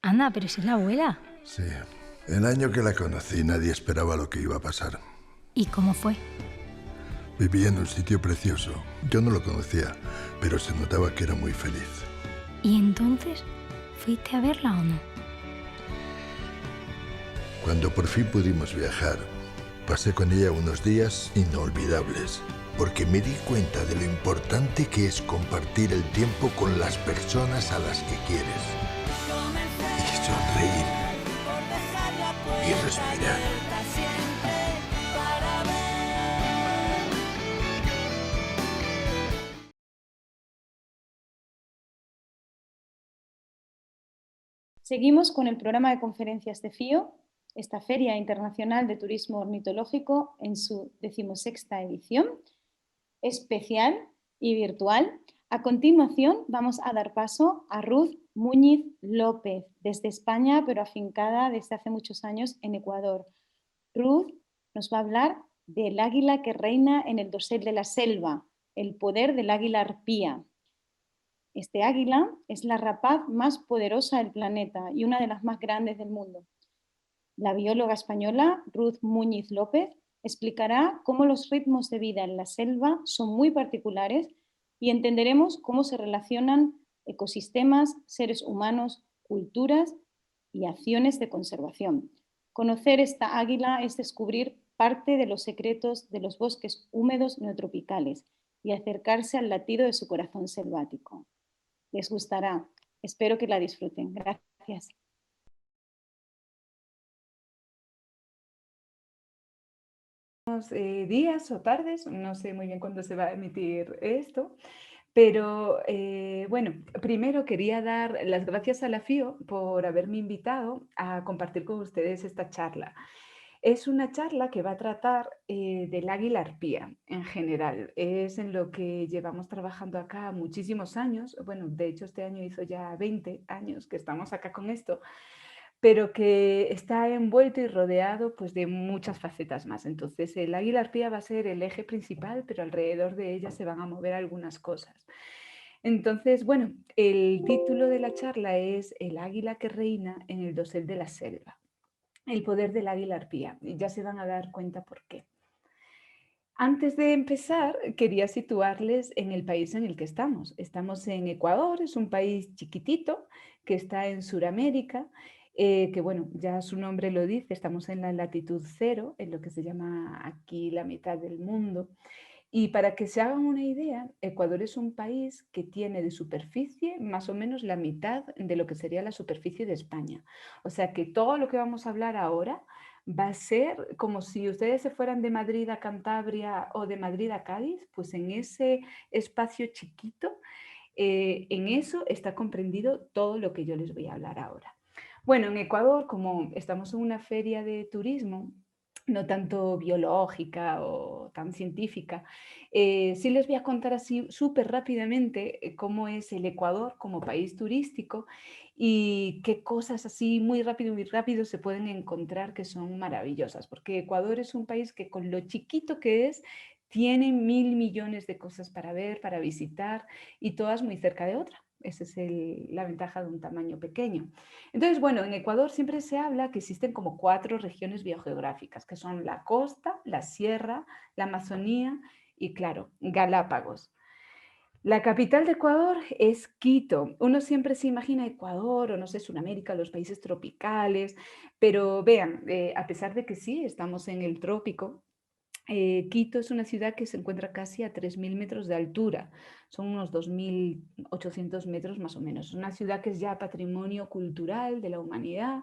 Anda, pero si es la abuela. Sí. El año que la conocí nadie esperaba lo que iba a pasar. ¿Y cómo fue? Vivía en un sitio precioso. Yo no lo conocía, pero se notaba que era muy feliz. ¿Y entonces fuiste a verla o no? Cuando por fin pudimos viajar, pasé con ella unos días inolvidables, porque me di cuenta de lo importante que es compartir el tiempo con las personas a las que quieres. Y sonreír. Y respirar. Seguimos con el programa de conferencias de FIO, esta Feria Internacional de Turismo Ornitológico en su 16ª edición, especial y virtual. A continuación vamos a dar paso a Ruth Muñiz López, desde España, pero afincada desde hace muchos años en Ecuador. Ruth nos va a hablar del águila que reina en el dosel de la selva, el poder del águila arpía. Este águila es la rapaz más poderosa del planeta y una de las más grandes del mundo. La bióloga española Ruth Muñiz López explicará cómo los ritmos de vida en la selva son muy particulares y entenderemos cómo se relacionan ecosistemas, seres humanos, culturas y acciones de conservación. Conocer esta águila es descubrir parte de los secretos de los bosques húmedos neotropicales y acercarse al latido de su corazón selvático. Les gustará. Espero que la disfruten. Gracias. Días o tardes, no sé muy bien cuándo se va a emitir esto, pero bueno, primero quería dar las gracias a la FIO por haberme invitado a compartir con ustedes esta charla. Es una charla que va a tratar del águila arpía en general. Es en lo que llevamos trabajando acá muchísimos años. Bueno, de hecho este año hizo ya 20 años que estamos acá con esto, pero que está envuelto y rodeado pues, de muchas facetas más. Entonces, el águila arpía va a ser el eje principal, pero alrededor de ella se van a mover algunas cosas. Entonces, bueno, el título de la charla es El águila que reina en el dosel de la selva. El poder del águila arpía. Y ya se van a dar cuenta por qué. Antes de empezar, quería situarles en el país en el que estamos. Estamos en Ecuador, es un país chiquitito que está en Sudamérica, que bueno, ya su nombre lo dice, estamos en la latitud cero, en lo que se llama aquí la mitad del mundo. Y para que se hagan una idea, Ecuador es un país que tiene de superficie más o menos la mitad de lo que sería la superficie de España. O sea que todo lo que vamos a hablar ahora va a ser como si ustedes se fueran de Madrid a Cantabria o de Madrid a Cádiz, pues en ese espacio chiquito, en eso está comprendido todo lo que yo les voy a hablar ahora. Bueno, en Ecuador, como estamos en una feria de turismo, no tanto biológica o tan científica, sí les voy a contar así súper rápidamente cómo es el Ecuador como país turístico y qué cosas así muy rápido se pueden encontrar que son maravillosas, porque Ecuador es un país que con lo chiquito que es, tiene 1.000 millones de cosas para ver, para visitar y todas muy cerca de otra. Esa es la ventaja de un tamaño pequeño. Entonces, bueno, en Ecuador siempre se habla que existen como 4 regiones biogeográficas, que son la costa, la sierra, la Amazonía y, claro, Galápagos. La capital de Ecuador es Quito. Uno siempre se imagina Ecuador o no sé, Sudamérica, los países tropicales, pero vean, a pesar de que sí, estamos en el trópico, Quito es una ciudad que se encuentra casi a 3.000 metros de altura, son unos 2.800 metros más o menos. Es una ciudad que es ya patrimonio cultural de la humanidad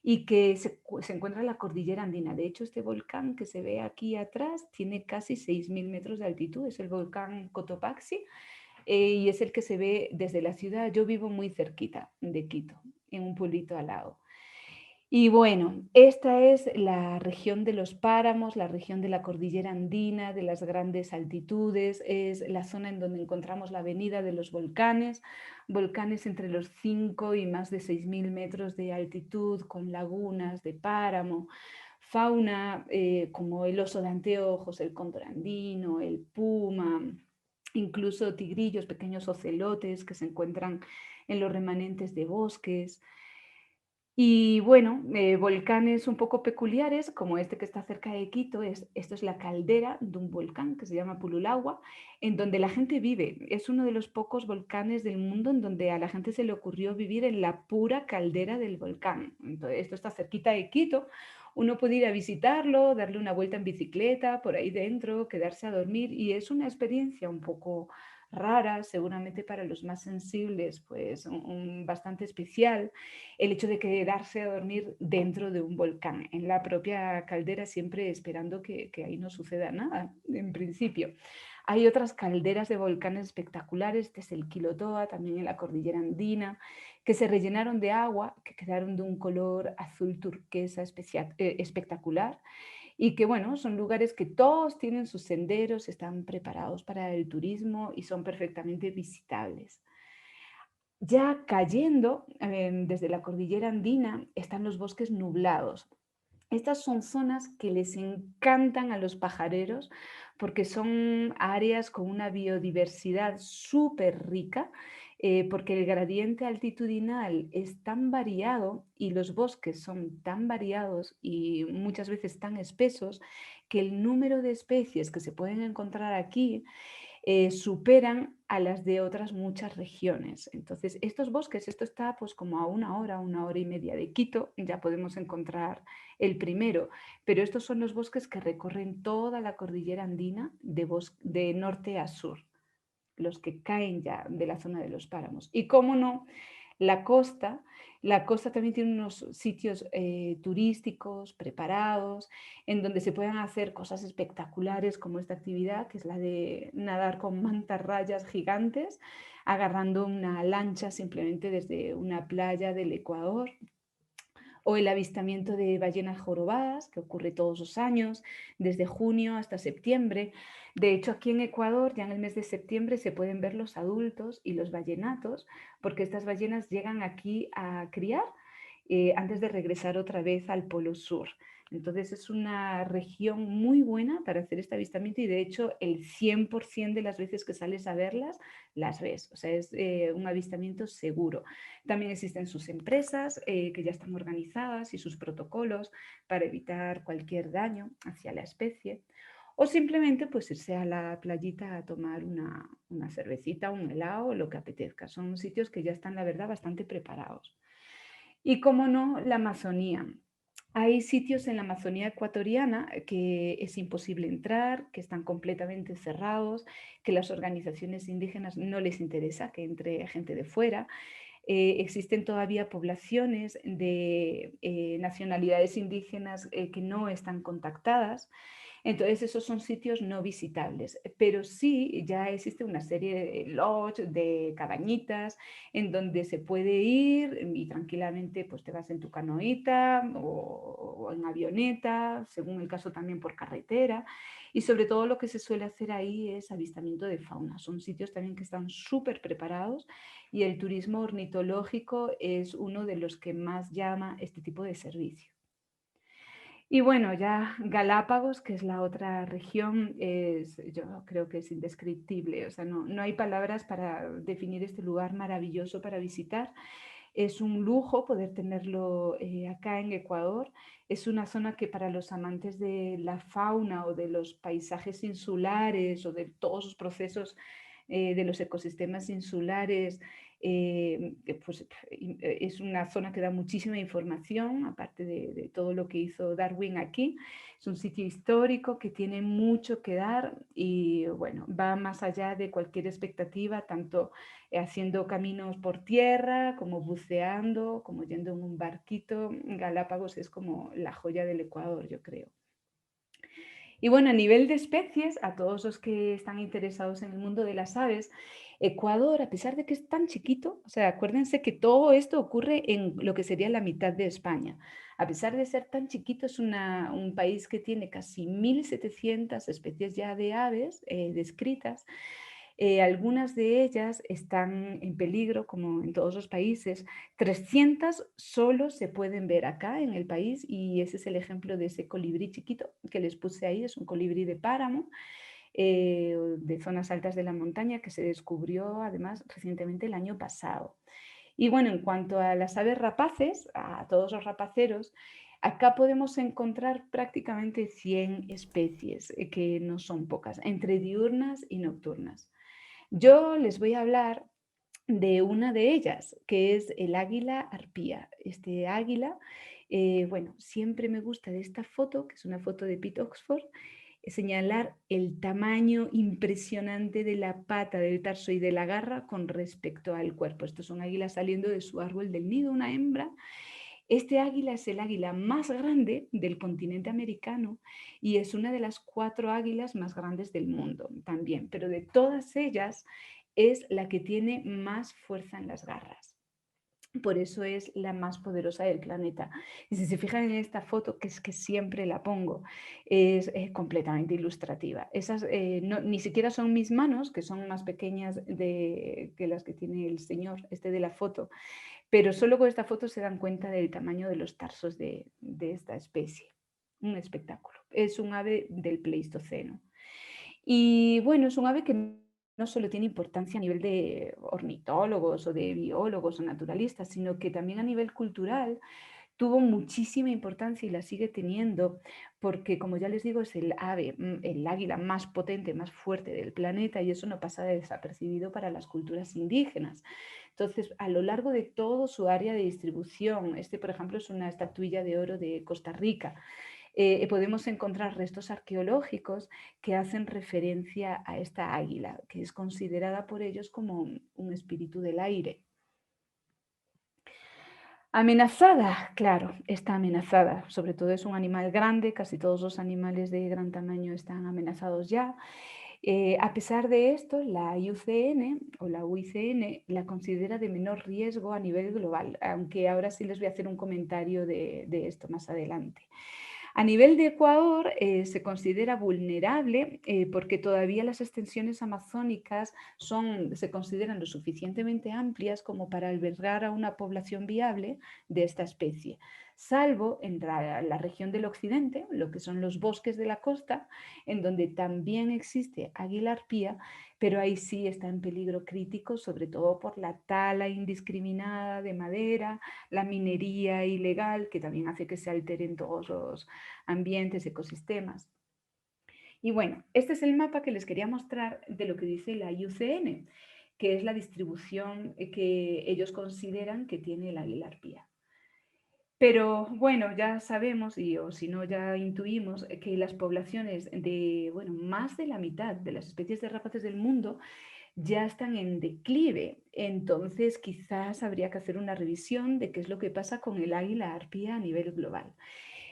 y que se encuentra en la cordillera andina. De hecho, este volcán que se ve aquí atrás tiene casi 6.000 metros de altitud, es el volcán Cotopaxi y es el que se ve desde la ciudad. Yo vivo muy cerquita de Quito, en un pueblito al lado. Y bueno, esta es la región de los páramos, la región de la cordillera andina, de las grandes altitudes, es la zona en donde encontramos la avenida de los volcanes, volcanes entre los 5 y más de 6.000 metros de altitud, con lagunas de páramo, fauna como el oso de anteojos, el cóndor andino, el puma, incluso tigrillos, pequeños ocelotes que se encuentran en los remanentes de bosques. Y bueno, volcanes un poco peculiares, como este que está cerca de Quito, esto es la caldera de un volcán que se llama Pululagua, en donde la gente vive. Es uno de los pocos volcanes del mundo en donde a la gente se le ocurrió vivir en la pura caldera del volcán. Entonces, esto está cerquita de Quito. Uno puede ir a visitarlo, darle una vuelta en bicicleta por ahí dentro, quedarse a dormir y es una experiencia un poco rara, seguramente para los más sensibles, pues bastante especial el hecho de quedarse a dormir dentro de un volcán, en la propia caldera, siempre esperando que ahí no suceda nada, en principio. Hay otras calderas de volcanes espectaculares, desde el Quilotoa, también en la cordillera andina, que se rellenaron de agua, que quedaron de un color azul turquesa espectacular y que, bueno, son lugares que todos tienen sus senderos, están preparados para el turismo y son perfectamente visitables. Ya cayendo desde la cordillera andina están los bosques nublados. Estas son zonas que les encantan a los pajareros porque son áreas con una biodiversidad súper rica, porque el gradiente altitudinal es tan variado y los bosques son tan variados y muchas veces tan espesos que el número de especies que se pueden encontrar aquí superan a las de otras muchas regiones. Entonces, estos bosques, esto está pues como a una hora y media de Quito, ya podemos encontrar el primero, pero estos son los bosques que recorren toda la cordillera andina de norte a sur, los que caen ya de la zona de los páramos. Y cómo no, la costa, la costa también tiene unos sitios turísticos preparados en donde se pueden hacer cosas espectaculares como esta actividad, que es la de nadar con mantarrayas gigantes, agarrando una lancha simplemente desde una playa del Ecuador, o el avistamiento de ballenas jorobadas, que ocurre todos los años, desde junio hasta septiembre. De hecho, aquí en Ecuador, ya en el mes de septiembre, se pueden ver los adultos y los ballenatos, porque estas ballenas llegan aquí a criar antes de regresar otra vez al Polo Sur. Entonces es una región muy buena para hacer este avistamiento y de hecho el 100% de las veces que sales a verlas, las ves. O sea, es un avistamiento seguro. También existen sus empresas que ya están organizadas y sus protocolos para evitar cualquier daño hacia la especie. O simplemente pues irse a la playita a tomar una cervecita, un helado o lo que apetezca. Son sitios que ya están, la verdad, bastante preparados. Y cómo no, la Amazonía. Hay sitios en la Amazonía ecuatoriana que es imposible entrar, que están completamente cerrados, que las organizaciones indígenas no les interesa que entre gente de fuera. Existen todavía poblaciones de nacionalidades indígenas que no están contactadas. Entonces, esos son sitios no visitables, pero sí ya existe una serie de lodge, de cabañitas, en donde se puede ir y tranquilamente pues te vas en tu canoita o en avioneta, según el caso también por carretera. Y sobre todo lo que se suele hacer ahí es avistamiento de fauna. Son sitios también que están súper preparados y el turismo ornitológico es uno de los que más llama este tipo de servicio. Y bueno, ya Galápagos, que es la otra región, yo creo que es indescriptible. O sea, no hay palabras para definir este lugar maravilloso para visitar. Es un lujo poder tenerlo acá en Ecuador. Es una zona que para los amantes de la fauna o de los paisajes insulares o de todos los procesos de los ecosistemas insulares, pues, es una zona que da muchísima información, aparte de todo lo que hizo Darwin aquí. Es un sitio histórico que tiene mucho que dar y bueno, va más allá de cualquier expectativa, tanto haciendo caminos por tierra, como buceando, como yendo en un barquito. Galápagos es como la joya del Ecuador, yo creo. Y bueno, a nivel de especies, a todos los que están interesados en el mundo de las aves, Ecuador, a pesar de que es tan chiquito, o sea, acuérdense que todo esto ocurre en lo que sería la mitad de España. A pesar de ser tan chiquito, es un país que tiene casi 1.700 especies ya de aves descritas. Algunas de ellas están en peligro, como en todos los países. 300 solo se pueden ver acá en el país y ese es el ejemplo de ese colibrí chiquito que les puse ahí. Es un colibrí de páramo, de zonas altas de la montaña que se descubrió además recientemente el año pasado. Y bueno, en cuanto a las aves rapaces, a todos los rapaceros, acá podemos encontrar prácticamente 100 especies, que no son pocas, entre diurnas y nocturnas. Yo les voy a hablar de una de ellas, que es el águila arpía. Este águila, bueno, siempre me gusta de esta foto, que es una foto de Pete Oxford, señalar el tamaño impresionante de la pata, del tarso y de la garra con respecto al cuerpo. Estos son águilas saliendo de su árbol del nido, una hembra. Este águila es el águila más grande del continente americano y es una de las 4 águilas más grandes del mundo también, pero de todas ellas es la que tiene más fuerza en las garras. Por eso es la más poderosa del planeta. Y si se fijan en esta foto, que es que siempre la pongo, es completamente ilustrativa. Esas ni siquiera son mis manos, que son más pequeñas que las que tiene el señor este de la foto, pero solo con esta foto se dan cuenta del tamaño de los tarsos de esta especie. Un espectáculo. Es un ave del Pleistoceno. Y bueno, es un ave que no solo tiene importancia a nivel de ornitólogos o de biólogos o naturalistas, sino que también a nivel cultural tuvo muchísima importancia y la sigue teniendo, porque como ya les digo, es el ave, el águila más potente, más fuerte del planeta, y eso no pasa de desapercibido para las culturas indígenas. Entonces, a lo largo de todo su área de distribución, por ejemplo, es una estatuilla de oro de Costa Rica, podemos encontrar restos arqueológicos que hacen referencia a esta águila, que es considerada por ellos como un espíritu del aire. Amenazada, claro, está amenazada. Sobre todo es un animal grande, casi todos los animales de gran tamaño están amenazados ya. A pesar de esto, la IUCN o la UICN la considera de menor riesgo a nivel global, aunque ahora sí les voy a hacer un comentario de esto más adelante. A nivel de Ecuador se considera vulnerable porque todavía las extensiones amazónicas se consideran lo suficientemente amplias como para albergar a una población viable de esta especie, salvo en la región del occidente, lo que son los bosques de la costa, en donde también existe águila arpía, pero ahí sí está en peligro crítico, sobre todo por la tala indiscriminada de madera, la minería ilegal, que también hace que se alteren todos los ambientes, ecosistemas. Y bueno, este es el mapa que les quería mostrar de lo que dice la IUCN, que es la distribución que ellos consideran que tiene la águila arpía. Pero bueno, ya sabemos, o si no ya intuimos, que las poblaciones de, bueno, más de la mitad de las especies de rapaces del mundo ya están en declive. Entonces quizás habría que hacer una revisión de qué es lo que pasa con el águila arpía a nivel global.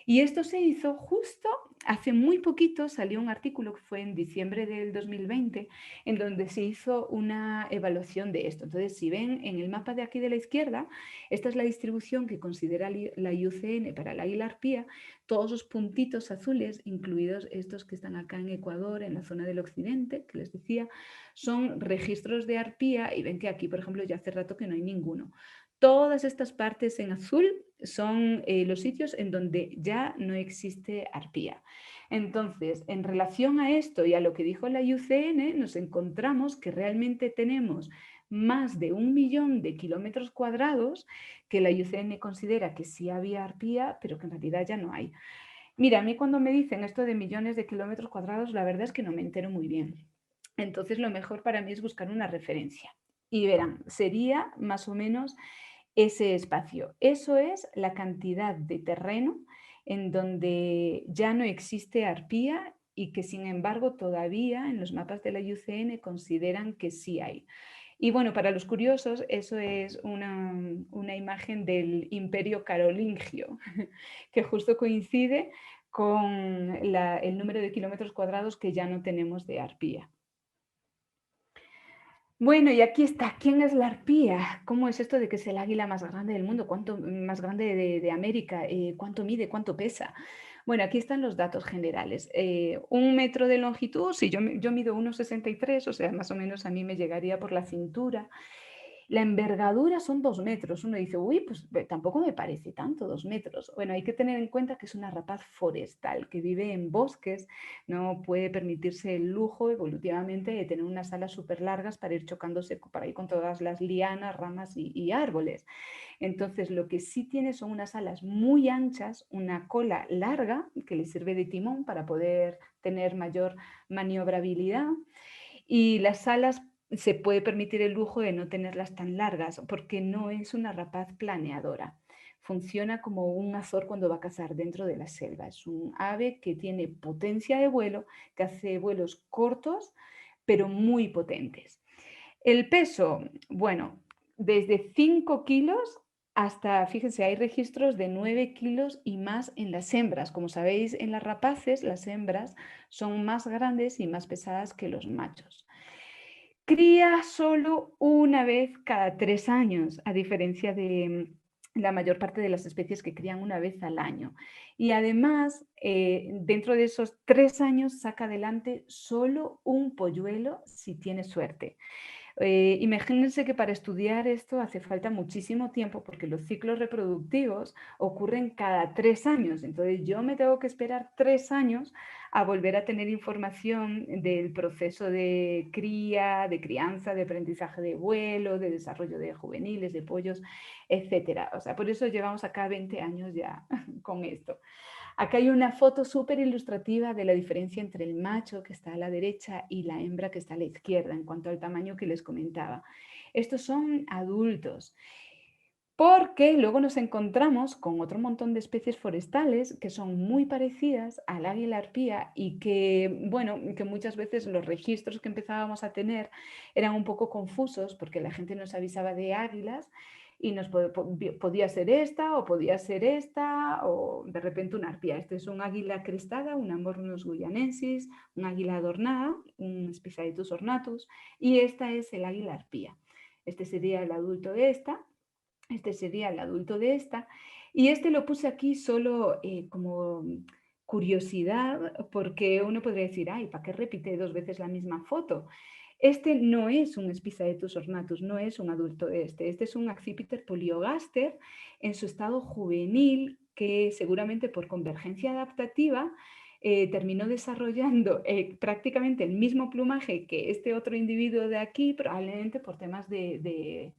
Y esto se hizo justo hace muy poquito, salió un artículo que fue en diciembre del 2020, en donde se hizo una evaluación de esto. Entonces, si ven en el mapa de aquí de la izquierda, esta es la distribución que considera la IUCN para la águila arpía, todos los puntitos azules, incluidos estos que están acá en Ecuador, en la zona del occidente, que les decía, son registros de arpía, y ven que aquí, por ejemplo, ya hace rato que no hay ninguno. Todas estas partes en azul son los sitios en donde ya no existe arpía. Entonces, en relación a esto y a lo que dijo la IUCN, nos encontramos que realmente tenemos más de 1 millón de kilómetros cuadrados que la IUCN considera que sí había arpía, pero que en realidad ya no hay. Mira, a mí cuando me dicen esto de millones de kilómetros cuadrados, la verdad es que no me entero muy bien. Entonces, lo mejor para mí es buscar una referencia. Y verán, sería más o menos ese espacio. Eso es la cantidad de terreno en donde ya no existe arpía y que sin embargo todavía en los mapas de la IUCN consideran que sí hay. Y bueno, para los curiosos, eso es una imagen del Imperio Carolingio, que justo coincide con el número de kilómetros cuadrados que ya no tenemos de arpía. Bueno, y aquí está, ¿quién es la arpía? ¿Cómo es esto de que es el águila más grande del mundo? ¿Cuánto más grande de América? ¿Cuánto mide? ¿Cuánto pesa? Bueno, aquí están los datos generales. 1 metro de longitud, sí, yo mido 1,63, o sea, más o menos a mí me llegaría por la cintura. La envergadura son 2 metros. Uno dice, uy, pues tampoco me parece tanto, 2 metros. Bueno, hay que tener en cuenta que es una rapaz forestal que vive en bosques, no puede permitirse el lujo evolutivamente de tener unas alas súper largas para ir chocándose por ahí con todas las lianas, ramas y árboles. Entonces, lo que sí tiene son unas alas muy anchas, una cola larga que le sirve de timón para poder tener mayor maniobrabilidad, y las alas se puede permitir el lujo de no tenerlas tan largas porque no es una rapaz planeadora. Funciona como un azor cuando va a cazar dentro de la selva. Es un ave que tiene potencia de vuelo, que hace vuelos cortos, pero muy potentes. El peso, bueno, desde 5 kilos hasta, fíjense, hay registros de 9 kilos y más en las hembras. Como sabéis, en las rapaces, las hembras son más grandes y más pesadas que los machos. Cría solo una vez cada 3 años, a diferencia de la mayor parte de las especies que crían una vez al año. Y además, dentro de esos 3 años saca adelante solo un polluelo si tiene suerte. Imagínense que para estudiar esto hace falta muchísimo tiempo porque los ciclos reproductivos ocurren cada 3 años. Entonces yo me tengo que esperar 3 años a volver a tener información del proceso de cría, de crianza, de aprendizaje de vuelo, de desarrollo de juveniles, de pollos, etcétera. O sea, por eso llevamos acá 20 años ya con esto. Acá hay una foto súper ilustrativa de la diferencia entre el macho que está a la derecha y la hembra que está a la izquierda en cuanto al tamaño que les comentaba. Estos son adultos, porque luego nos encontramos con otro montón de especies forestales que son muy parecidas al águila arpía y que, bueno, que muchas veces los registros que empezábamos a tener eran un poco confusos porque la gente nos avisaba de águilas y nos podía ser esta o podía ser esta o de repente una arpía. Este es un águila crestada, un Amornus guyanensis, un águila adornada, un Spizaetus ornatus, y esta es el águila arpía. Este sería el adulto de esta. Este sería el adulto de esta. Y este lo puse aquí solo como curiosidad, porque uno podría decir, ay, ¿para qué repite 2 veces la misma foto? Este no es un Spizaetus ornatus, no es un adulto de este. Este es un Accipiter poliogaster en su estado juvenil, que seguramente por convergencia adaptativa terminó desarrollando prácticamente el mismo plumaje que este otro individuo de aquí, probablemente por temas de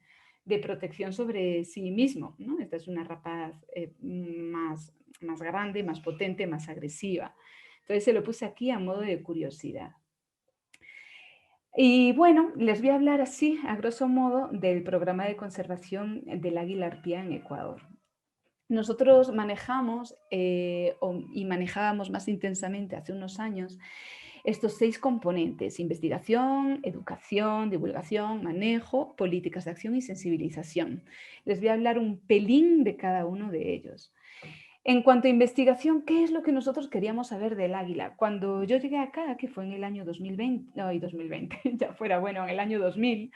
protección sobre sí mismo, ¿no? Esta es una rapaz más grande, más potente, más agresiva. Entonces se lo puse aquí a modo de curiosidad. Y bueno, les voy a hablar así, a grosso modo, del programa de conservación del águila arpía en Ecuador. Nosotros manejamos y manejábamos más intensamente hace unos años estos 6 componentes: investigación, educación, divulgación, manejo, políticas de acción y sensibilización. Les voy a hablar un pelín de cada uno de ellos. En cuanto a investigación, ¿qué es lo que nosotros queríamos saber del águila? Cuando yo llegué acá, que fue en el año 2020, no, 2020, ya fuera bueno, en el año 2000,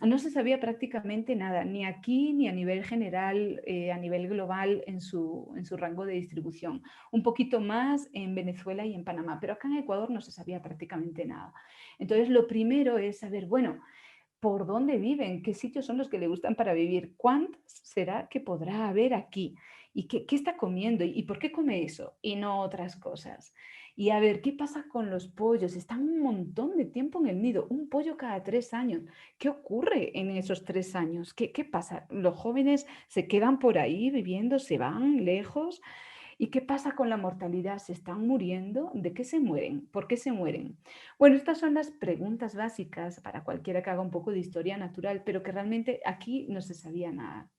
no se sabía prácticamente nada, ni aquí ni a nivel general, a nivel global en su rango de distribución. Un poquito más en Venezuela y en Panamá, pero acá en Ecuador no se sabía prácticamente nada. Entonces, lo primero es saber, bueno, ¿por dónde viven? ¿Qué sitios son los que le gustan para vivir? ¿Cuántas será que podrá haber aquí? ¿Y qué está comiendo? ¿Y por qué come eso? Y no otras cosas. Y a ver, ¿qué pasa con los pollos? Están un montón de tiempo en el nido, un pollo cada 3 años. ¿Qué ocurre en esos 3 años? ¿Qué pasa? ¿Los jóvenes se quedan por ahí viviendo, se van lejos? ¿Y qué pasa con la mortalidad? ¿Se están muriendo? ¿De qué se mueren? ¿Por qué se mueren? Bueno, estas son las preguntas básicas para cualquiera que haga un poco de historia natural, pero que realmente aquí no se sabía nada.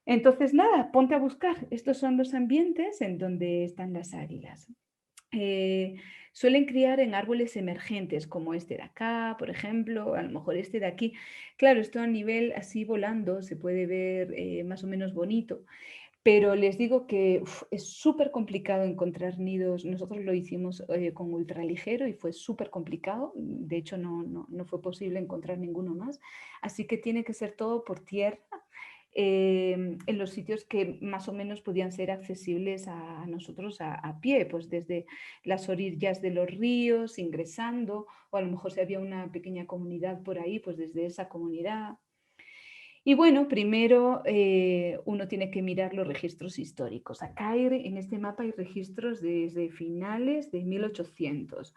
Entonces, nada, ponte a buscar. Estos son los ambientes en donde están las águilas. Suelen criar en árboles emergentes, como este de acá, por ejemplo, a lo mejor este de aquí. Claro, esto a nivel así volando se puede ver más o menos bonito, pero les digo que es súper complicado encontrar nidos. Nosotros lo hicimos con ultraligero y fue súper complicado. De hecho, no fue posible encontrar ninguno más. Así que tiene que ser todo por tierra en los sitios que más o menos podían ser accesibles a nosotros a pie, pues desde las orillas de los ríos, ingresando, o a lo mejor si había una pequeña comunidad por ahí, pues desde esa comunidad. Y bueno, primero uno tiene que mirar los registros históricos. Acá en este mapa hay registros desde finales de 1800.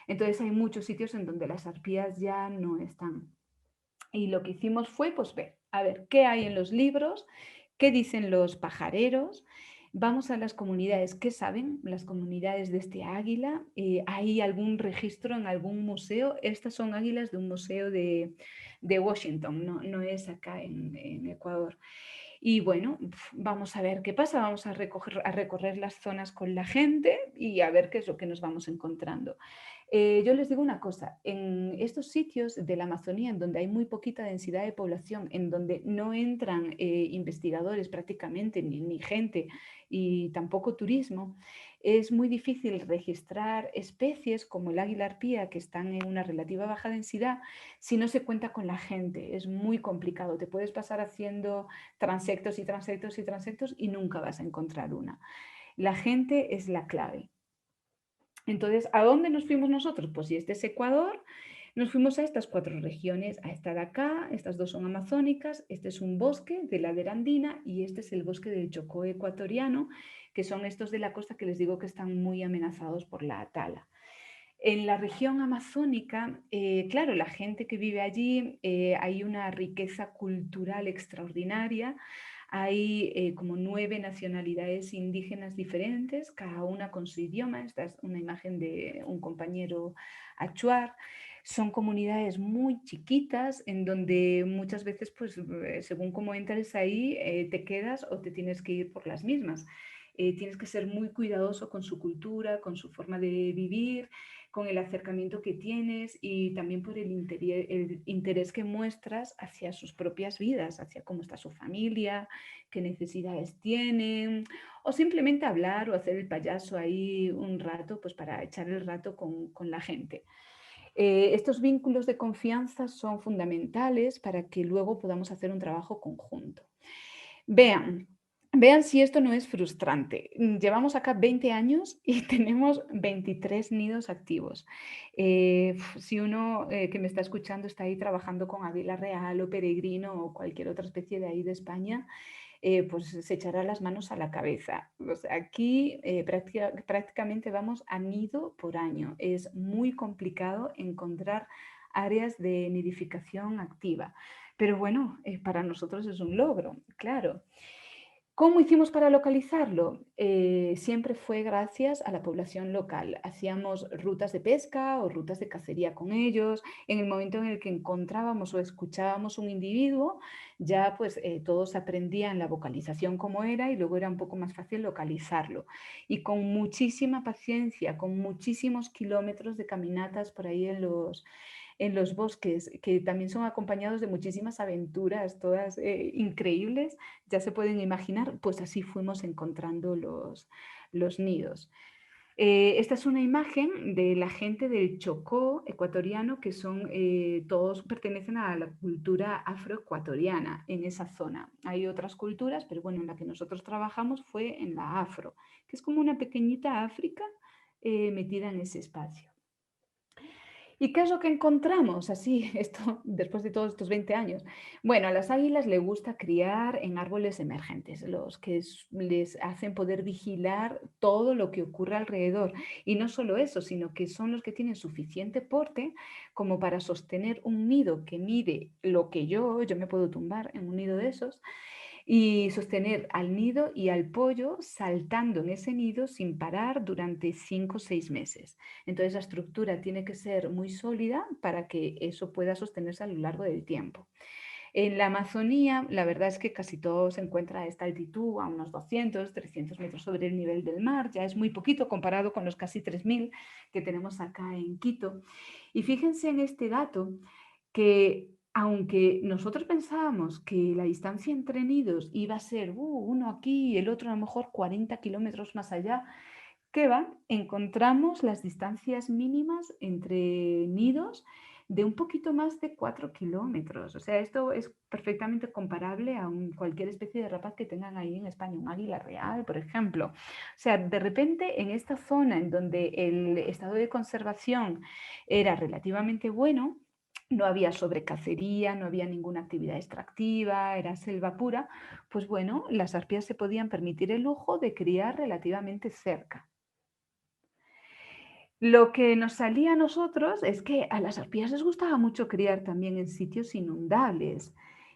Entonces hay muchos sitios en donde las arpías ya no están. Y lo que hicimos fue, pues ver, a ver, qué hay en los libros, qué dicen los pajareros. Vamos a las comunidades, ¿qué saben las comunidades de este águila? ¿Hay algún registro en algún museo? Estas son águilas de un museo de Washington, no es acá en Ecuador. Y bueno, vamos a ver qué pasa, vamos a recorrer las zonas con la gente y a ver qué es lo que nos vamos encontrando. Yo les digo una cosa, en estos sitios de la Amazonía, en donde hay muy poquita densidad de población, en donde no entran investigadores prácticamente, ni gente, y tampoco turismo, es muy difícil registrar especies como el águila arpía, que están en una relativa baja densidad, si no se cuenta con la gente. Es muy complicado. Te puedes pasar haciendo transectos y transectos y transectos y nunca vas a encontrar una. La gente es la clave. Entonces, ¿a dónde nos fuimos nosotros? Pues si este es Ecuador, nos fuimos a estas 4 regiones, a esta de acá, estas 2 son amazónicas, este es un bosque de ladera andina y este es el bosque del Chocó ecuatoriano, que son estos de la costa que les digo que están muy amenazados por la tala. En la región amazónica, claro, la gente que vive allí, hay una riqueza cultural extraordinaria. Hay como 9 nacionalidades indígenas diferentes, cada una con su idioma. Esta es una imagen de un compañero achuar. Son comunidades muy chiquitas en donde muchas veces, pues, según cómo entres ahí, te quedas o te tienes que ir por las mismas. Tienes que ser muy cuidadoso con su cultura, con su forma de vivir, con el acercamiento que tienes y también por el interés que muestras hacia sus propias vidas, hacia cómo está su familia, qué necesidades tienen, o simplemente hablar o hacer el payaso ahí un rato, pues para echar el rato con la gente. Estos vínculos de confianza son fundamentales para que luego podamos hacer un trabajo conjunto. Vean, vean si esto no es frustrante. Llevamos acá 20 años y tenemos 23 nidos activos. Si uno que me está escuchando está ahí trabajando con Águila Real o Peregrino o cualquier otra especie de ahí de España, pues se echará las manos a la cabeza. O sea, aquí prácticamente vamos a nido por año. Es muy complicado encontrar áreas de nidificación activa. Pero bueno, para nosotros es un logro, claro. ¿Cómo hicimos para localizarlo? Siempre fue gracias a la población local. Hacíamos rutas de pesca o rutas de cacería con ellos. En el momento en el que encontrábamos o escuchábamos un individuo, ya pues todos aprendían la vocalización como era y luego era un poco más fácil localizarlo. Y con muchísima paciencia, con muchísimos kilómetros de caminatas por ahí en los bosques, que también son acompañados de muchísimas aventuras, todas increíbles, ya se pueden imaginar, pues así fuimos encontrando los nidos. Esta es una imagen de la gente del Chocó ecuatoriano, que son, todos pertenecen a la cultura afroecuatoriana en esa zona. Hay otras culturas, pero bueno, en la que nosotros trabajamos fue en la afro, que es como una pequeñita África metida en ese espacio. ¿Y qué es lo que encontramos así, esto, después de todos estos 20 años? Bueno, a las águilas les gusta criar en árboles emergentes, los que les hacen poder vigilar todo lo que ocurre alrededor. Y no solo eso, sino que son los que tienen suficiente porte como para sostener un nido que mide lo que yo me puedo tumbar en un nido de esos, y sostener al nido y al pollo saltando en ese nido sin parar durante 5 o 6 meses. Entonces la estructura tiene que ser muy sólida para que eso pueda sostenerse a lo largo del tiempo. En la Amazonía, la verdad es que casi todo se encuentra a esta altitud, a unos 200, 300 metros sobre el nivel del mar. Ya es muy poquito comparado con los casi 3000 que tenemos acá en Quito. Y fíjense en este dato que aunque nosotros pensábamos que la distancia entre nidos iba a ser uno aquí y el otro a lo mejor 40 kilómetros más allá, ¿qué va? Encontramos las distancias mínimas entre nidos de un poquito más de 4 kilómetros. O sea, esto es perfectamente comparable a cualquier especie de rapaz que tengan ahí en España, un águila real, por ejemplo. O sea, de repente en esta zona en donde el estado de conservación era relativamente bueno, no había sobrecacería, no había ninguna actividad extractiva, era selva pura, pues bueno, las arpías se podían permitir el lujo de criar relativamente cerca. Lo que nos salía a nosotros es que a las arpías les gustaba mucho criar también en sitios inundables.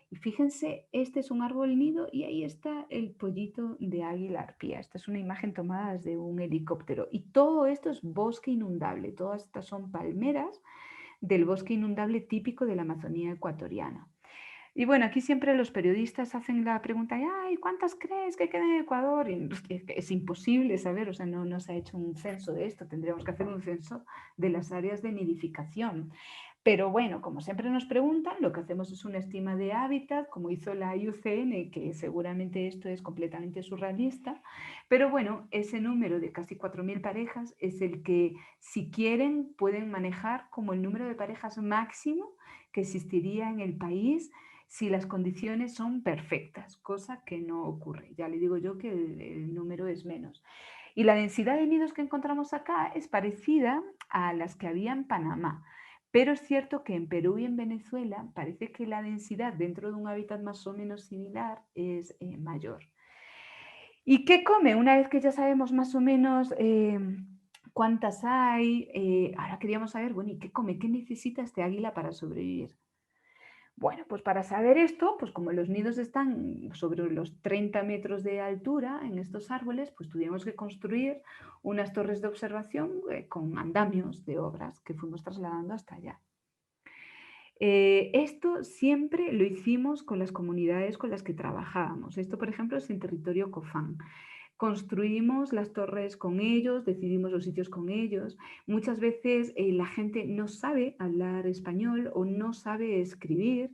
Y fíjense, este es un árbol nido y ahí está el pollito de águila arpía. Esta es una imagen tomada desde un helicóptero. Y todo esto es bosque inundable. Todas estas son palmeras del bosque inundable típico de la Amazonía ecuatoriana. Y bueno, aquí siempre los periodistas hacen la pregunta, ay, ¿cuántas crees que quedan en Ecuador? Y es imposible saber, o sea, no se ha hecho un censo de esto, tendríamos que hacer un censo de las áreas de nidificación. Pero bueno, como siempre nos preguntan, lo que hacemos es una estima de hábitat, como hizo la IUCN, que seguramente esto es completamente surrealista, pero bueno, ese número de casi 4.000 parejas es el que, si quieren, pueden manejar como el número de parejas máximo que existiría en el país si las condiciones son perfectas, cosa que no ocurre. Ya le digo yo que el número es menos. Y la densidad de nidos que encontramos acá es parecida a las que había en Panamá. Pero es cierto que en Perú y en Venezuela parece que la densidad dentro de un hábitat más o menos similar es mayor. ¿Y qué come? Una vez que ya sabemos más o menos cuántas hay, ahora queríamos saber, bueno, ¿y qué come? ¿Qué necesita este águila para sobrevivir? Bueno, pues para saber esto, pues como los nidos están sobre los 30 metros de altura en estos árboles, pues tuvimos que construir unas torres de observación con andamios de obras que fuimos trasladando hasta allá. Esto siempre lo hicimos con las comunidades con las que trabajábamos. Esto, por ejemplo, es en territorio Cofán. Construimos las torres con ellos, decidimos los sitios con ellos. Muchas veces la gente no sabe hablar español o no sabe escribir.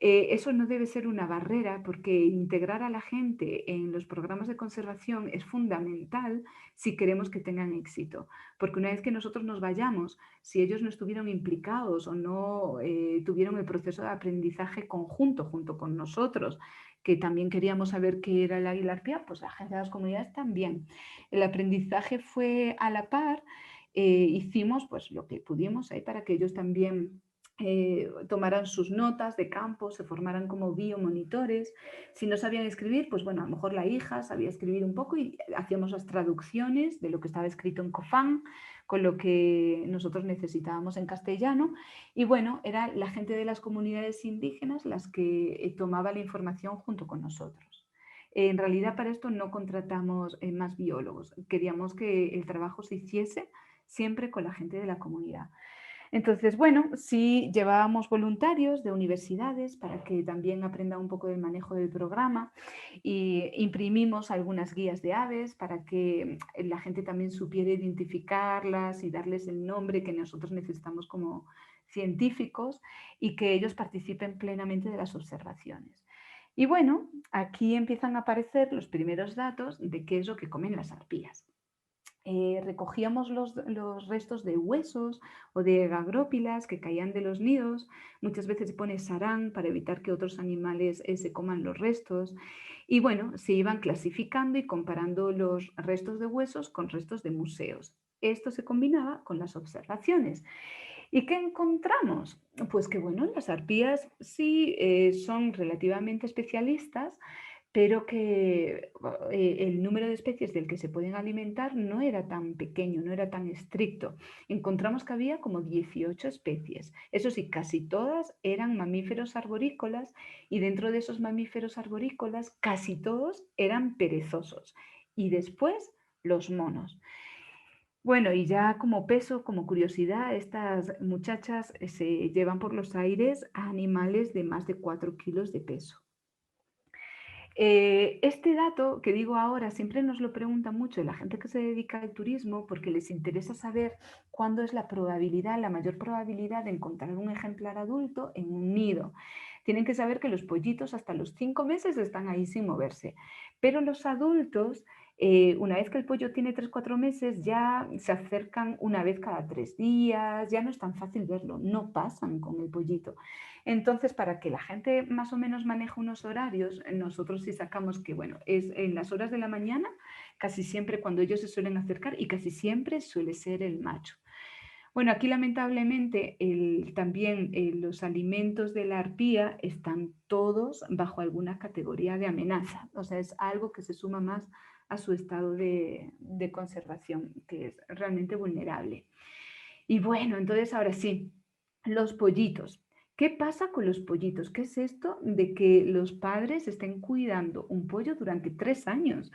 Eso no debe ser una barrera porque integrar a la gente en los programas de conservación es fundamental si queremos que tengan éxito. Porque una vez que nosotros nos vayamos, si ellos no estuvieron implicados o no tuvieron el proceso de aprendizaje conjunto junto con nosotros, que también queríamos saber qué era el águila arpía, pues la gente de las comunidades también. El aprendizaje fue a la par, hicimos pues lo que pudimos ahí para que ellos también tomaran sus notas de campo, se formaran como biomonitores. Si no sabían escribir, pues bueno, a lo mejor la hija sabía escribir un poco y hacíamos las traducciones de lo que estaba escrito en Cofán con lo que nosotros necesitábamos en castellano. Y bueno, era la gente de las comunidades indígenas las que tomaba la información junto con nosotros. En realidad para esto no contratamos más biólogos. Queríamos que el trabajo se hiciese siempre con la gente de la comunidad. Entonces, bueno, sí llevábamos voluntarios de universidades para que también aprendan un poco del manejo del programa y imprimimos algunas guías de aves para que la gente también supiera identificarlas y darles el nombre que nosotros necesitamos como científicos y que ellos participen plenamente de las observaciones. Y bueno, aquí empiezan a aparecer los primeros datos de qué es lo que comen las arpías. Recogíamos los restos de huesos o de gagrópilas que caían de los nidos. Muchas veces se pone sarán para evitar que otros animales se coman los restos. Y bueno, se iban clasificando y comparando los restos de huesos con restos de museos. Esto se combinaba con las observaciones. ¿Y qué encontramos? Pues que bueno, las arpías sí son relativamente especialistas, pero que el número de especies del que se pueden alimentar no era tan pequeño, no era tan estricto. Encontramos que había como 18 especies. Eso sí, casi todas eran mamíferos arborícolas y dentro de esos mamíferos arborícolas casi todos eran perezosos. Y después los monos. Bueno, y ya como peso, como curiosidad, estas muchachas se llevan por los aires a animales de más de 4 kilos de peso. Este dato que digo ahora siempre nos lo pregunta mucho la gente que se dedica al turismo porque les interesa saber cuándo es la probabilidad, la mayor probabilidad de encontrar un ejemplar adulto en un nido. tienen que saber que los pollitos hasta los 5 meses están ahí sin moverse. Pero los adultos, una vez que el pollo tiene 3, 4 meses, ya se acercan una vez cada 3 días, ya no es tan fácil verlo, no pasan con el pollito. Entonces, para que la gente más o menos maneje unos horarios, nosotros sí sacamos que, bueno, es en las horas de la mañana, casi siempre cuando ellos se suelen acercar y casi siempre suele ser el macho. Bueno, aquí lamentablemente también los alimentos de la arpía están todos bajo alguna categoría de amenaza. O sea, es algo que se suma más a su estado de conservación, que es realmente vulnerable. Y bueno, entonces ahora sí, los pollitos. ¿Qué pasa con los pollitos? ¿Qué es esto de que los padres estén cuidando un pollo durante 3 años?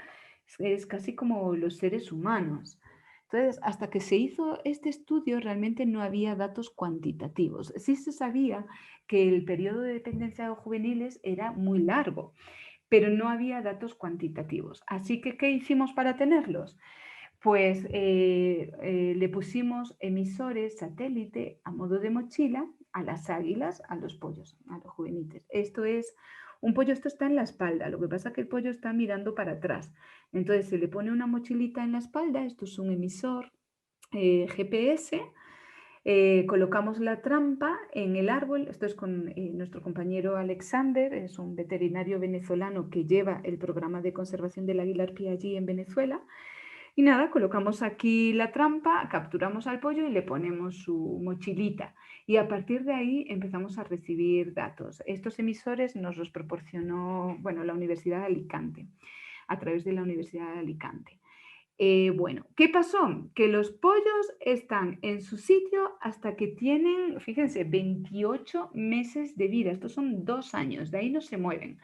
Es casi como los seres humanos. Entonces, hasta que se hizo este estudio, realmente no había datos cuantitativos. Sí se sabía que el periodo de dependencia de juveniles era muy largo, pero no había datos cuantitativos. Así que, ¿qué hicimos para tenerlos? Pues le pusimos emisores satélite a modo de mochila a las águilas, a los pollos, a los juveniles. Esto es, un pollo, esto está en la espalda, lo que pasa es que el pollo está mirando para atrás. Entonces se le pone una mochilita en la espalda, esto es un emisor GPS, colocamos la trampa en el árbol, esto es con nuestro compañero Alexander, es un veterinario venezolano que lleva el programa de conservación del águila arpía allí en Venezuela. Y nada, colocamos aquí la trampa, capturamos al pollo y le ponemos su mochilita. Y a partir de ahí empezamos a recibir datos. Estos emisores nos los proporcionó, bueno, la Universidad de Alicante, a través de la Universidad de Alicante. Bueno, ¿qué pasó? Que los pollos están en su sitio hasta que tienen, fíjense, 28 meses de vida. Estos son 2 años, de ahí no se mueven.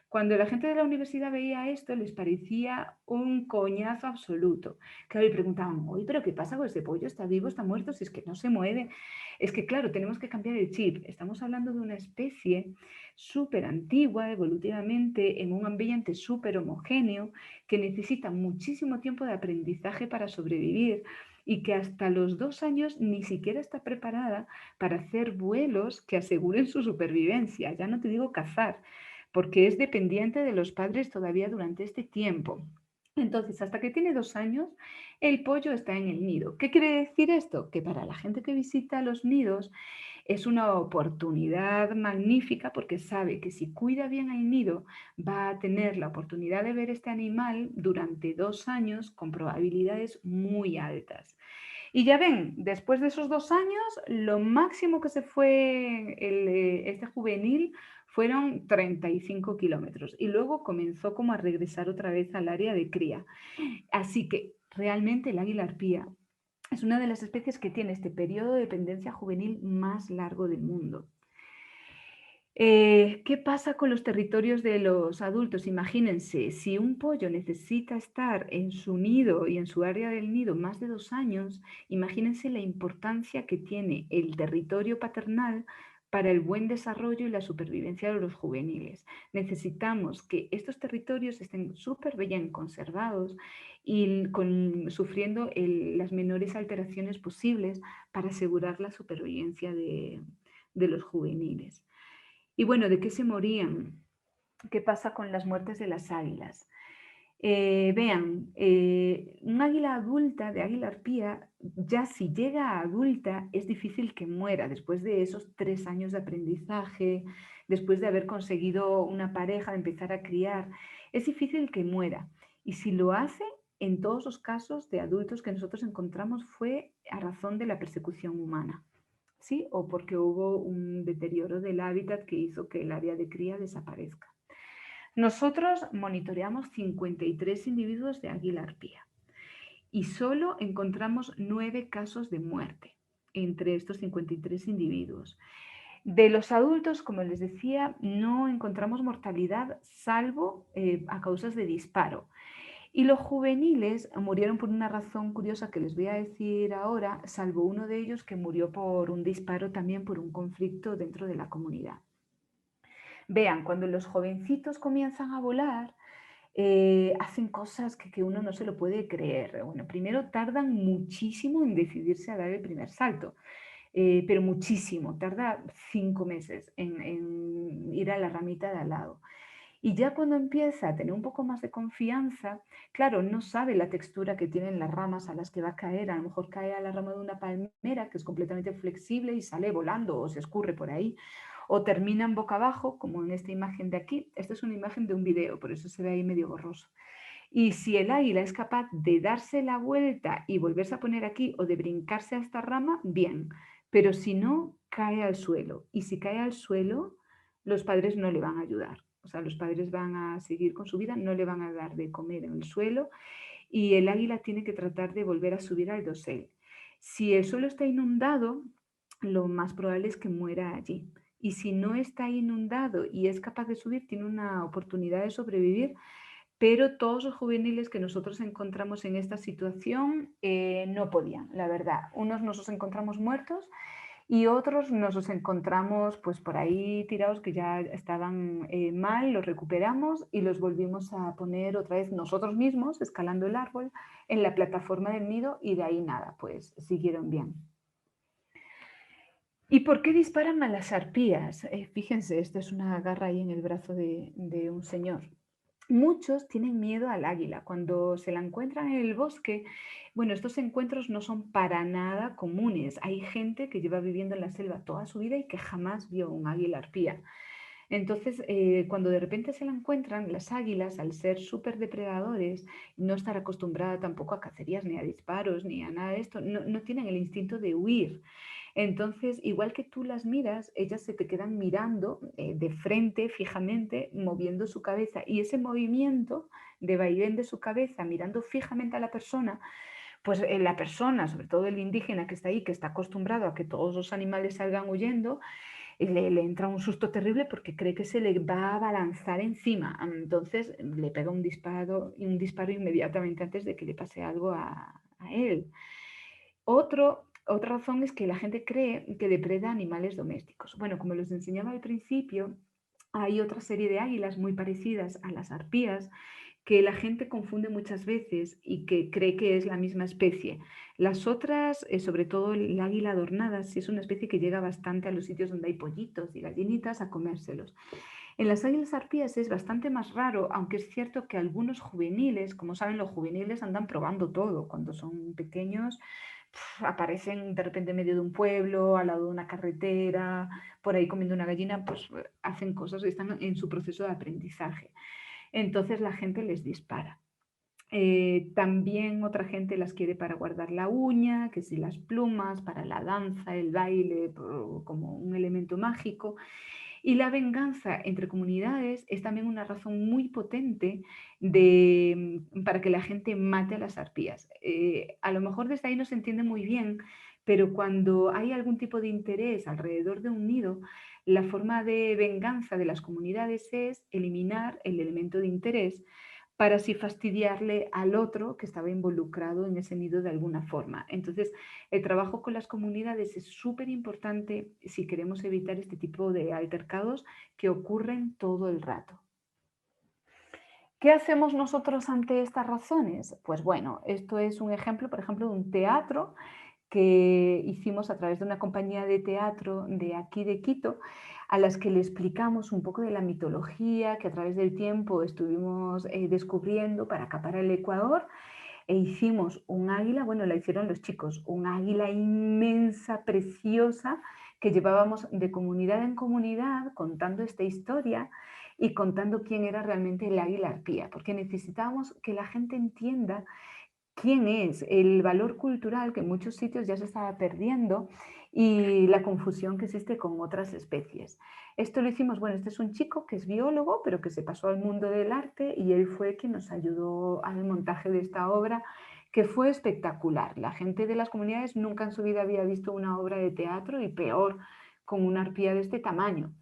Cuando la gente de la universidad veía esto, les parecía un coñazo absoluto. Claro, y preguntaban, oye, ¿pero qué pasa con ese pollo? ¿Está vivo? ¿Está muerto? Si es que no se mueve. Es que, claro, tenemos que cambiar el chip. Estamos hablando de una especie súper antigua, evolutivamente, en un ambiente súper homogéneo, que necesita muchísimo tiempo de aprendizaje para sobrevivir y que hasta los 2 años ni siquiera está preparada para hacer vuelos que aseguren su supervivencia. Ya no te digo cazar, porque es dependiente de los padres todavía durante este tiempo. Entonces, hasta que tiene 2 años, el pollo está en el nido. ¿Qué quiere decir esto? Que para la gente que visita los nidos es una oportunidad magnífica porque sabe que si cuida bien el nido va a tener la oportunidad de ver este animal durante 2 años con probabilidades muy altas. Y ya ven, después de esos 2 años, lo máximo que se fue este juvenil fueron 35 kilómetros y luego comenzó como a regresar otra vez al área de cría. Así que realmente el águila arpía es una de las especies que tiene este periodo de dependencia juvenil más largo del mundo. ¿Qué pasa con los territorios de los adultos? Imagínense, si un pollo necesita estar en su nido y en su área del nido más de 2 años, imagínense la importancia que tiene el territorio paternal para el buen desarrollo y la supervivencia de los juveniles. Necesitamos que estos territorios estén súper bien conservados y sufriendo las menores alteraciones posibles para asegurar la supervivencia de los juveniles. Y bueno, ¿de qué se morían? ¿Qué pasa con las muertes de las águilas? Vean, un águila adulta, de águila arpía, ya si llega a adulta es difícil que muera después de esos 3 años de aprendizaje, después de haber conseguido una pareja, de empezar a criar, es difícil que muera. Y si lo hace, en todos los casos de adultos que nosotros encontramos fue a razón de la persecución humana. ¿Sí? O porque hubo un deterioro del hábitat que hizo que el área de cría desaparezca. Nosotros monitoreamos 53 individuos de águila arpía y solo encontramos 9 casos de muerte entre estos 53 individuos. De los adultos, como les decía, no encontramos mortalidad salvo a causas de disparo. Y los juveniles murieron por una razón curiosa que les voy a decir ahora, salvo uno de ellos que murió por un disparo también por un conflicto dentro de la comunidad. Vean, cuando los jovencitos comienzan a volar, hacen cosas que uno no se lo puede creer. Bueno, primero tardan muchísimo en decidirse a dar el primer salto. pero muchísimo, tarda 5 meses en ir a la ramita de al lado. Y ya cuando empieza a tener un poco más de confianza, claro, no sabe la textura que tienen las ramas a las que va a caer. A lo mejor cae a la rama de una palmera que es completamente flexible y sale volando o se escurre por ahí. O terminan boca abajo, como en esta imagen de aquí. Esta es una imagen de un video, por eso se ve ahí medio borroso. Y si el águila es capaz de darse la vuelta y volverse a poner aquí o de brincarse a esta rama, bien. Pero si no, cae al suelo. Y si cae al suelo, los padres no le van a ayudar. O sea, los padres van a seguir con su vida, no le van a dar de comer en el suelo y el águila tiene que tratar de volver a subir al dosel. Si el suelo está inundado, lo más probable es que muera allí. Y si no está inundado y es capaz de subir, tiene una oportunidad de sobrevivir, pero todos los juveniles que nosotros encontramos en esta situación no podían, la verdad. Unos nos los encontramos muertos y otros nos los encontramos pues por ahí tirados que ya estaban mal, los recuperamos y los volvimos a poner otra vez nosotros mismos, escalando el árbol, en la plataforma del nido y de ahí nada, pues siguieron bien. ¿Y por qué disparan a las arpías? Fíjense, esto es una garra ahí en el brazo de un señor. Muchos tienen miedo al águila. Cuando se la encuentran en el bosque, bueno, estos encuentros no son para nada comunes. Hay gente que lleva viviendo en la selva toda su vida y que jamás vio un águila arpía. Entonces, cuando de repente se la encuentran, las águilas, al ser súper depredadores, no estar acostumbrada tampoco a cacerías, ni a disparos, ni a nada de esto, no tienen el instinto de huir. Entonces, igual que tú las miras, ellas se te quedan mirando de frente, fijamente, moviendo su cabeza. Y ese movimiento de vaivén de su cabeza, mirando fijamente a la persona, pues la persona, sobre todo el indígena que está ahí, que está acostumbrado a que todos los animales salgan huyendo, le entra un susto terrible porque cree que se le va a abalanzar encima. Entonces le pega un disparo inmediatamente antes de que le pase algo a él. Otra razón es que la gente cree que depreda animales domésticos. Bueno, como les enseñaba al principio, hay otra serie de águilas muy parecidas a las arpías que la gente confunde muchas veces y que cree que es la misma especie. Las otras, sobre todo el águila adornada, sí es una especie que llega bastante a los sitios donde hay pollitos y gallinitas a comérselos. En las águilas arpías es bastante más raro, aunque es cierto que algunos juveniles, como saben, los juveniles andan probando todo. Cuando son pequeños, aparecen de repente en medio de un pueblo, al lado de una carretera, por ahí comiendo una gallina, pues hacen cosas y están en su proceso de aprendizaje. Entonces la gente les dispara. También otra gente las quiere para guardar la uña, que si las plumas, para la danza, el baile, como un elemento mágico. Y la venganza entre comunidades es también una razón muy potente para que la gente mate a las arpías. A lo mejor desde ahí no se entiende muy bien, pero cuando hay algún tipo de interés alrededor de un nido, la forma de venganza de las comunidades es eliminar el elemento de interés para así fastidiarle al otro que estaba involucrado en ese nido de alguna forma. Entonces, el trabajo con las comunidades es súper importante si queremos evitar este tipo de altercados que ocurren todo el rato. ¿Qué hacemos nosotros ante estas razones? Pues bueno, esto es un ejemplo, por ejemplo, de un teatro que hicimos a través de una compañía de teatro de aquí de Quito, a las que le explicamos un poco de la mitología que a través del tiempo estuvimos descubriendo para acá para el Ecuador, e hicimos un águila, bueno, la hicieron los chicos, un águila inmensa, preciosa, que llevábamos de comunidad en comunidad contando esta historia y contando quién era realmente el águila arpía, porque necesitábamos que la gente entienda quién es, el valor cultural que en muchos sitios ya se estaba perdiendo y la confusión que existe con otras especies. Esto lo hicimos, bueno, este es un chico que es biólogo, pero que se pasó al mundo del arte y él fue quien nos ayudó al montaje de esta obra, que fue espectacular. La gente de las comunidades nunca en su vida había visto una obra de teatro y peor con una arpía de este tamaño.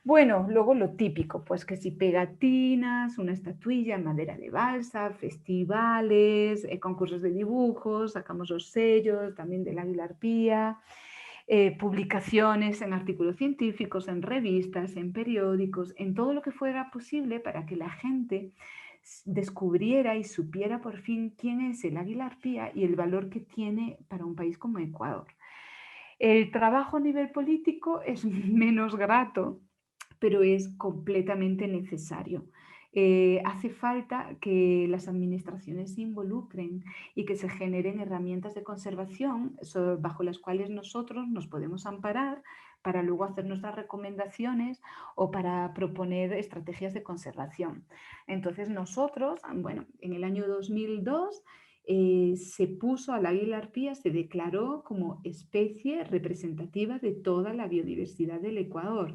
Bueno, luego lo típico, pues que si pegatinas, una estatuilla en madera de balsa, festivales, concursos de dibujos, sacamos los sellos también del águila arpía, publicaciones en artículos científicos, en revistas, en periódicos, en todo lo que fuera posible para que la gente descubriera y supiera por fin quién es el águila arpía y el valor que tiene para un país como Ecuador. El trabajo a nivel político es menos grato, pero es completamente necesario. Hace falta que las administraciones se involucren y que se generen herramientas de conservación bajo las cuales nosotros nos podemos amparar para luego hacer nuestras recomendaciones o para proponer estrategias de conservación. Entonces nosotros, bueno, en el año 2002 se puso al águila arpía, se declaró como especie representativa de toda la biodiversidad del Ecuador.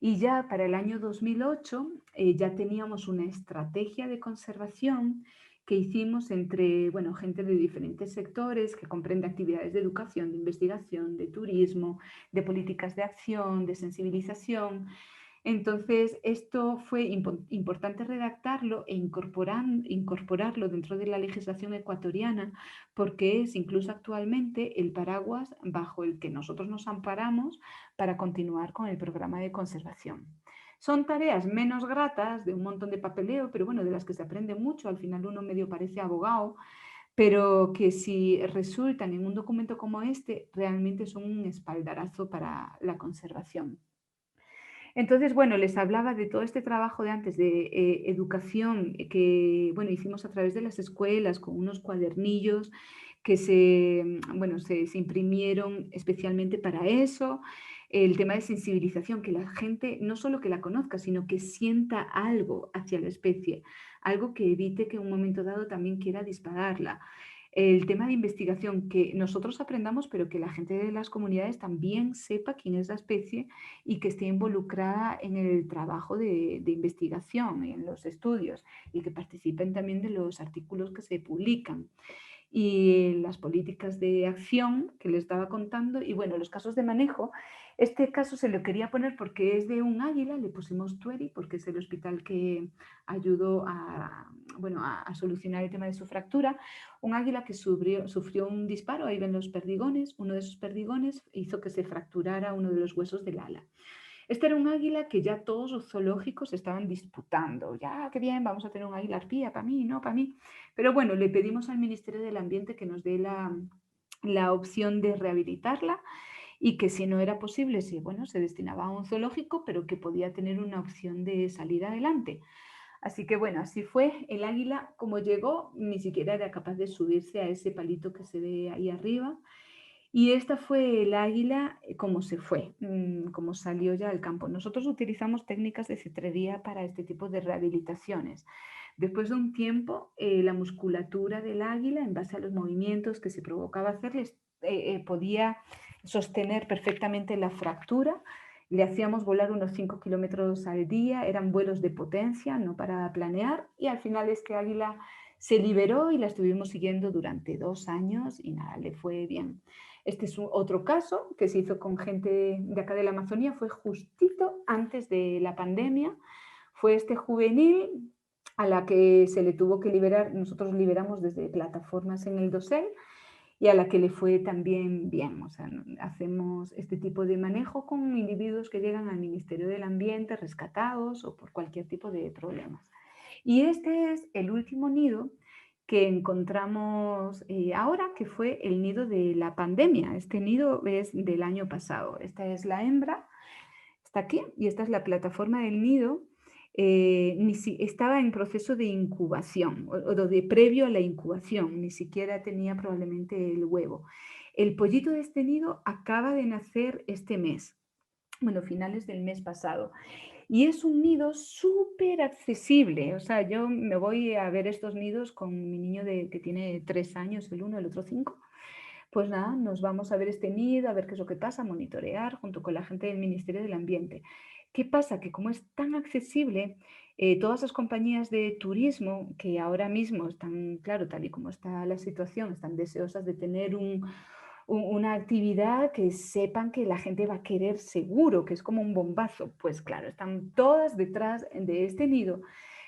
Y ya para el año 2008 ya teníamos una estrategia de conservación que hicimos entre, bueno, gente de diferentes sectores, que comprende actividades de educación, de investigación, de turismo, de políticas de acción, de sensibilización. Entonces, esto fue importante redactarlo e incorporarlo dentro de la legislación ecuatoriana, porque es incluso actualmente el paraguas bajo el que nosotros nos amparamos para continuar con el programa de conservación. Son tareas menos gratas, de un montón de papeleo, pero bueno, de las que se aprende mucho. Al final uno medio parece abogado, pero que si resultan en un documento como este, realmente son un espaldarazo para la conservación. Entonces, bueno, les hablaba de todo este trabajo de antes de educación que, bueno, hicimos a través de las escuelas con unos cuadernillos que se imprimieron especialmente para eso. El tema de sensibilización, que la gente no solo que la conozca, sino que sienta algo hacia la especie, algo que evite que en un momento dado también quiera dispararla. El tema de investigación, que nosotros aprendamos, pero que la gente de las comunidades también sepa quién es la especie y que esté involucrada en el trabajo de investigación, en los estudios, y que participen también de los artículos que se publican. Y las políticas de acción que les estaba contando, y bueno, los casos de manejo. Este caso se lo quería poner porque es de un águila, le pusimos Tueri porque es el hospital que ayudó a solucionar el tema de su fractura. Un águila que sufrió un disparo, ahí ven los perdigones, uno de esos perdigones hizo que se fracturara uno de los huesos del ala. Este era un águila que ya todos los zoológicos estaban disputando. Ya, qué bien, vamos a tener un águila arpía, para mí, no, para mí. Pero bueno, le pedimos al Ministerio del Ambiente que nos dé la opción de rehabilitarla y que si no era posible, se destinaba a un zoológico, pero que podía tener una opción de salir adelante. Así que bueno, así fue. El águila, como llegó, ni siquiera era capaz de subirse a ese palito que se ve ahí arriba. Y esta fue el águila como se fue, como salió ya al campo. Nosotros utilizamos técnicas de cetrería para este tipo de rehabilitaciones. Después de un tiempo, la musculatura del águila, en base a los movimientos que se provocaba hacerles, podía sostener perfectamente la fractura. Le hacíamos volar unos 5 kilómetros al día, eran vuelos de potencia, no para planear, y al final este águila se liberó y la estuvimos siguiendo durante 2 años y nada, le fue bien. Este es otro caso que se hizo con gente de acá de la Amazonía, fue justito antes de la pandemia. Fue este juvenil a la que se le tuvo que liberar, nosotros liberamos desde plataformas en el dosel y a la que le fue también bien. O sea, hacemos este tipo de manejo con individuos que llegan al Ministerio del Ambiente rescatados o por cualquier tipo de problemas. Y este es el último nido que encontramos ahora, que fue el nido de la pandemia. Este nido es del año pasado. Esta es la hembra, está aquí, y esta es la plataforma del nido. Estaba en proceso de incubación o de previo a la incubación, ni siquiera tenía probablemente el huevo. El pollito de este nido acaba de nacer este mes, bueno, finales del mes pasado. Y es un nido súper accesible. O sea, yo me voy a ver estos nidos con mi niño que tiene 3 años, el uno, el otro 5. Pues nada, nos vamos a ver este nido, a ver qué es lo que pasa, monitorear junto con la gente del Ministerio del Ambiente. ¿Qué pasa? Que como es tan accesible, todas las compañías de turismo que ahora mismo están, claro, tal y como está la situación, están deseosas de tener una actividad que sepan que la gente va a querer seguro, que es como un bombazo. Pues claro, están todas detrás de este nido,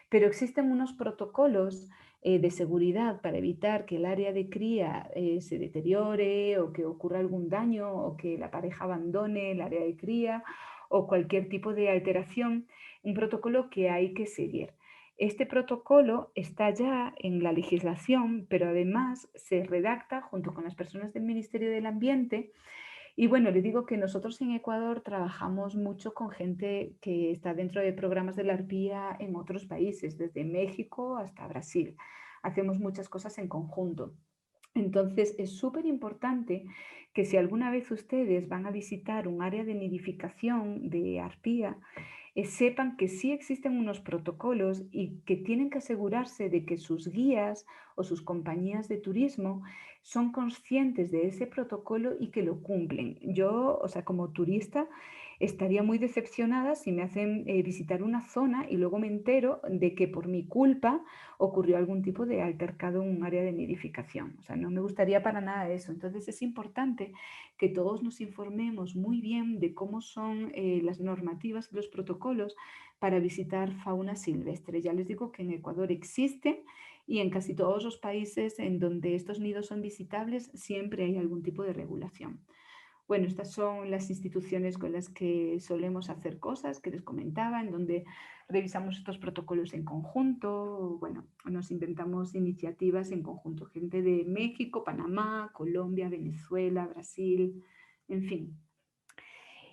pero existen unos protocolos de seguridad para evitar que el área de cría se deteriore o que ocurra algún daño o que la pareja abandone el área de cría o cualquier tipo de alteración, un protocolo que hay que seguir. Este protocolo está ya en la legislación, pero además se redacta junto con las personas del Ministerio del Ambiente Y bueno, le digo que nosotros en Ecuador trabajamos mucho con gente que está dentro de programas de la arpía en otros países, desde México hasta Brasil. Hacemos muchas cosas en conjunto. Entonces, es súper importante que si alguna vez ustedes van a visitar un área de nidificación de arpía, sepan que sí existen unos protocolos y que tienen que asegurarse de que sus guías o sus compañías de turismo son conscientes de ese protocolo y que lo cumplen. Yo, o sea, como turista, estaría muy decepcionada si me hacen visitar una zona y luego me entero de que por mi culpa ocurrió algún tipo de altercado en un área de nidificación. O sea, no me gustaría para nada eso. Entonces es importante que todos nos informemos muy bien de cómo son las normativas y los protocolos para visitar fauna silvestre. Ya les digo que en Ecuador existen y en casi todos los países en donde estos nidos son visitables siempre hay algún tipo de regulación. Bueno, estas son las instituciones con las que solemos hacer cosas que les comentaba, en donde revisamos estos protocolos en conjunto, bueno, nos inventamos iniciativas en conjunto, gente de México, Panamá, Colombia, Venezuela, Brasil, en fin.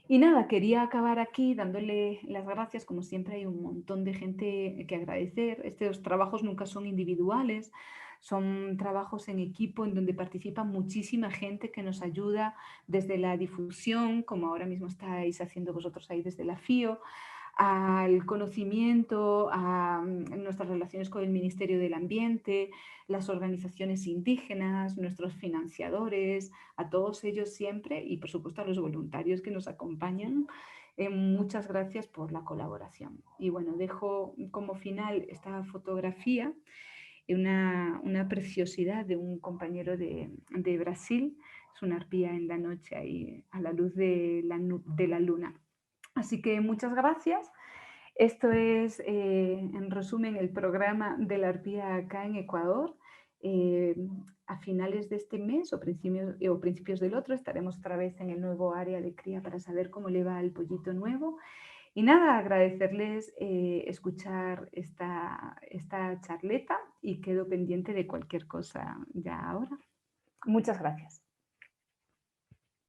Y nada, quería acabar aquí dándole las gracias, como siempre hay un montón de gente que agradecer. Estos trabajos nunca son individuales, son trabajos en equipo en donde participa muchísima gente que nos ayuda desde la difusión, como ahora mismo estáis haciendo vosotros ahí desde la FIO, al conocimiento, a nuestras relaciones con el Ministerio del Ambiente, las organizaciones indígenas, nuestros financiadores, a todos ellos siempre y por supuesto a los voluntarios que nos acompañan. Muchas gracias por la colaboración. Y bueno, dejo como final esta fotografía, una preciosidad de un compañero de Brasil. Es una arpía en la noche ahí a la luz de la luna. Así que muchas gracias. Esto es, en resumen, el programa de la arpía acá en Ecuador. A finales de este mes o principios del otro estaremos otra vez en el nuevo área de cría para saber cómo le va al pollito nuevo. Y nada, agradecerles escuchar esta charleta y quedo pendiente de cualquier cosa ya ahora. Muchas gracias.